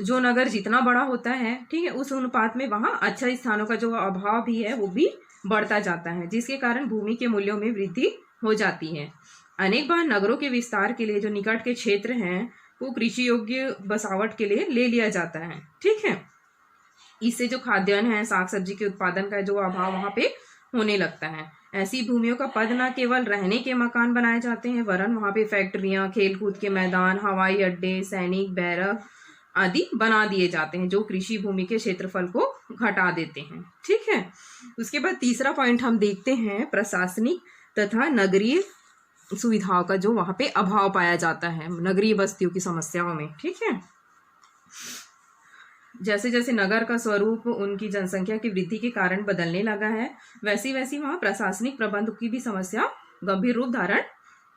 जो नगर जितना बड़ा होता है, ठीक है, उस अनुपात में वहाँ अच्छा स्थानों का जो अभाव भी है वो भी बढ़ता जाता है, जिसके कारण भूमि के मूल्यों में वृद्धि हो जाती है। अनेक बार नगरों के विस्तार के लिए जो निकट के क्षेत्र हैं वो कृषि योग्य बसावट के लिए ले लिया जाता है, ठीक है। इससे जो खाद्यान्न है, साग सब्जी के उत्पादन का जो अभाव वहाँ पे होने लगता है। ऐसी भूमियों का पद न केवल रहने के मकान बनाए जाते हैं, वरन वहाँ पे फैक्ट्रियां, खेलकूद के मैदान, हवाई अड्डे, सैनिक बैरक आदि बना दिए जाते हैं, जो कृषि भूमि के क्षेत्रफल को घटा देते हैं, ठीक है। उसके बाद तीसरा पॉइंट हम देखते हैं प्रशासनिक तथा नगरीय सुविधाओं का जो वहाँ पे अभाव पाया जाता है नगरीय बस्तियों की समस्याओं में, ठीक है। जैसे जैसे नगर का स्वरूप उनकी जनसंख्या की वृद्धि के कारण बदलने लगा है, वैसी वैसी वहाँ प्रशासनिक प्रबंध की भी समस्या गंभीर रूप धारण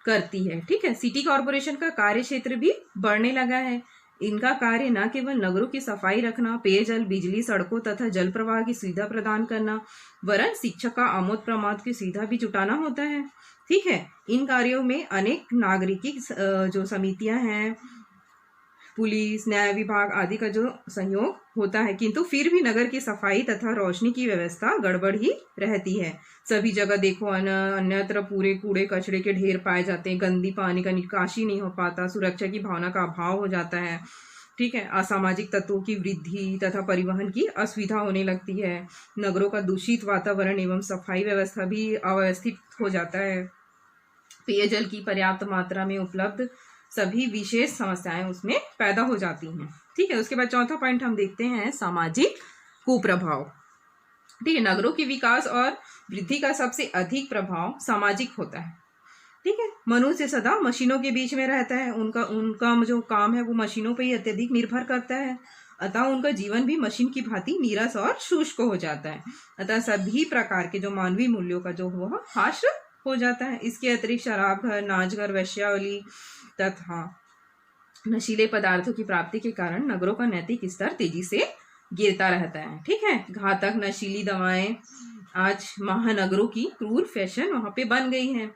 करती है, ठीक है। सिटी कॉरपोरेशन का कार्य क्षेत्र भी बढ़ने लगा है। इनका कार्य न केवल नगरों की सफाई रखना, पेयजल, बिजली, सड़कों तथा जल प्रवाह की सुविधा प्रदान करना, वरन शिक्षक का आमोद प्रमोद की सुविधा भी जुटाना होता है, ठीक है। इन कार्यों में अनेक नागरिकी जो समितियां हैं, पुलिस, न्याय विभाग आदि का जो सहयोग होता है, किंतु फिर भी नगर की सफाई तथा रोशनी की व्यवस्था गड़बड़ ही रहती है। सभी जगह देखो अन्यत्र पूरे कूड़े कचड़े के ढेर पाए जाते हैं, गंदी पानी का निकासी नहीं हो पाता, सुरक्षा की भावना का अभाव हो जाता है, ठीक है। असामाजिक तत्वों की वृद्धि तथा परिवहन की असुविधा होने लगती है। नगरों का दूषित वातावरण एवं सफाई व्यवस्था भी अव्यवस्थित हो जाता है। पेयजल की पर्याप्त मात्रा में उपलब्ध सभी विशेष समस्याएं उसमें पैदा हो जाती हैं, ठीक है। उसके बाद चौथा पॉइंट हम देखते हैं सामाजिक कुप्रभाव, ठीक है। नगरों के विकास और वृद्धि का सबसे अधिक प्रभाव सामाजिक होता है, ठीक है। मनुष्य सदा मशीनों के बीच में रहता है, उनका जो काम है वो मशीनों पर ही अत्यधिक निर्भर करता है, अतः उनका जीवन भी मशीन की भांति नीरस और शुष्क हो जाता है। अतः सभी प्रकार के जो मानवीय मूल्यों का जो वह ह्रास हो जाता है। इसके अतिरिक्त शराब घर, नाचघर, वेश्यावली तथा नशीले पदार्थों की प्राप्ति के कारण नगरों का नैतिक स्तर तेजी से गिरता रहता है, ठीक है। घातक नशीली दवाएं आज महानगरों की क्रूर फैशन वहां पे बन गई है,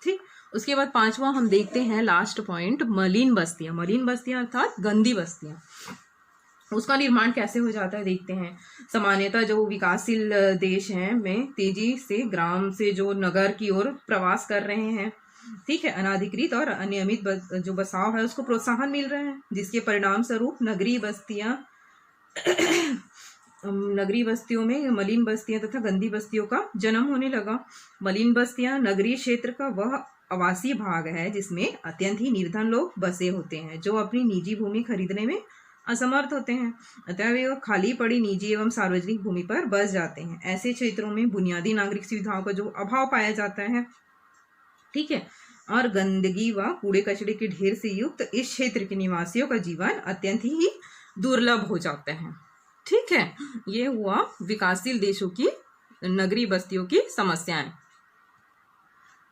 ठीक। उसके बाद पांचवा हम देखते हैं लास्ट पॉइंट मलिन बस्तियां। मलिन बस्तियां अर्थात गंदी बस्तियां, उसका निर्माण कैसे हो जाता है देखते हैं। सामान्यतः जो विकासशील देश हैं में तेजी से ग्राम से जो नगर की ओर प्रवास कर रहे हैं, ठीक है। अनाधिकृत और अनियमित जो बसाव है उसको प्रोत्साहन मिल रहा है, जिसके परिणाम स्वरूप नगरीय बस्तियों में मलिन बस्तियां तथा गंदी बस्तियों का जन्म होने लगा। मलिन बस्तियां नगरीय क्षेत्र का वह आवासीय भाग है जिसमें अत्यंत ही निर्धन लोग बसे होते हैं, जो अपनी निजी भूमि खरीदने में असमर्थ होते हैं, अतः वे खाली पड़ी निजी एवं सार्वजनिक भूमि पर बस जाते हैं। ऐसे क्षेत्रों में बुनियादी नागरिक सुविधाओं का जो अभाव पाया जाता है, ठीक है, और गंदगी व कूड़े कचड़े के ढेर से युक्त इस क्षेत्र के निवासियों का जीवन अत्यंत ही दुर्लभ हो जाता है, ठीक है। ये हुआ विकासशील देशों की नगरीय बस्तियों की समस्याएं।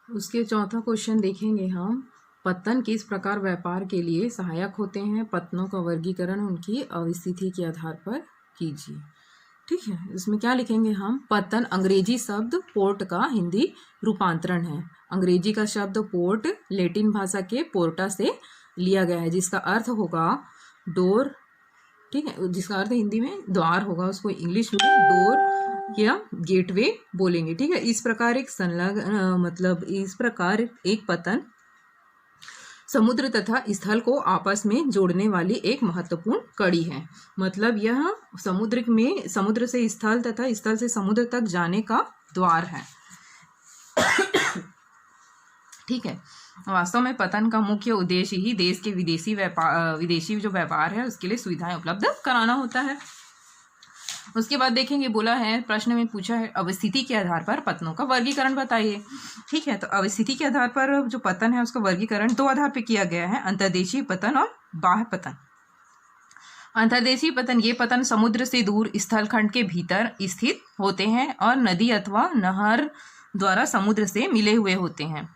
उसके चौथा क्वेश्चन देखेंगे हम, पत्तन किस प्रकार व्यापार के लिए सहायक होते हैं, पत्तनों का वर्गीकरण उनकी अवस्थिति के आधार पर कीजिए, ठीक है। इसमें क्या लिखेंगे हम, पत्तन अंग्रेजी शब्द पोर्ट का हिंदी रूपांतरण है। अंग्रेजी का शब्द पोर्ट लैटिन भाषा के पोर्टा से लिया गया है, जिसका अर्थ होगा डोर, ठीक है, जिसका अर्थ हिंदी में द्वार होगा, उसको इंग्लिश में डोर या गेटवे बोलेंगे, ठीक है। इस प्रकार एक पत्तन समुद्र तथा स्थल को आपस में जोड़ने वाली एक महत्वपूर्ण कड़ी है। मतलब यह समुद्र से स्थल तथा स्थल से समुद्र तक जाने का द्वार है, ठीक है। वास्तव में पतन का मुख्य उद्देश्य ही देश के विदेशी जो व्यापार है उसके लिए सुविधाएं उपलब्ध कराना होता है। उसके बाद देखेंगे, बोला है प्रश्न में पूछा है अवस्थिति के आधार पर पतनों का वर्गीकरण बताइए, ठीक है। तो अवस्थिति के आधार पर जो पतन है उसका वर्गीकरण दो आधार पर किया गया है, अंतर्देशीय पतन और बाह्य पतन। अंतर्देशीय पतन, ये पतन समुद्र से दूर स्थलखंड के भीतर स्थित होते हैं और नदी अथवा नहर द्वारा समुद्र से मिले हुए होते हैं,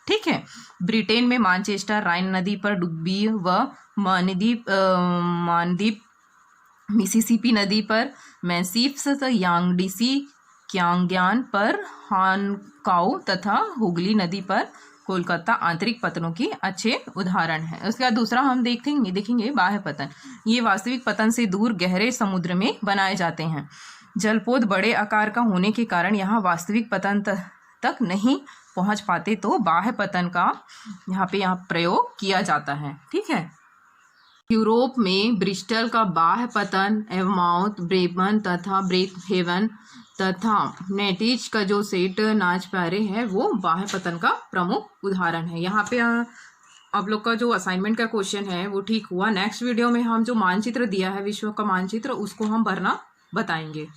ठीक है। ब्रिटेन में मैनचेस्टर राइन नदी पर डुब्बी व मानदीप मिसिसिपी नदी पर मैसिफ्स, यांगडीसी क्यांग्यान पर हानकाओ तथा हुगली नदी पर कोलकाता आंतरिक पतनों की अच्छे उदाहरण है। उसके बाद दूसरा हम देखेंगे बाह्य पतन। ये वास्तविक पतन से दूर गहरे समुद्र में बनाए जाते हैं। जलपोत बड़े आकार का होने के कारण यहाँ वास्तविक पतन तक नहीं पहुँच पाते, तो बाह्य पतन का यहाँ प्रयोग किया जाता है। ठीक है। यूरोप में ब्रिस्टल का बाह्य पतन, एवमाउथ, ब्रेबन तथा ब्रेकहेवन तथा नेटिज का जो सेट नाचपैरे है वो बाह्य पतन का प्रमुख उदाहरण है। यहाँ पे आप लोग का जो असाइनमेंट का क्वेश्चन है वो ठीक हुआ। नेक्स्ट वीडियो में हम जो मानचित्र दिया है विश्व का मानचित्र उसको हम भरना बताएंगे।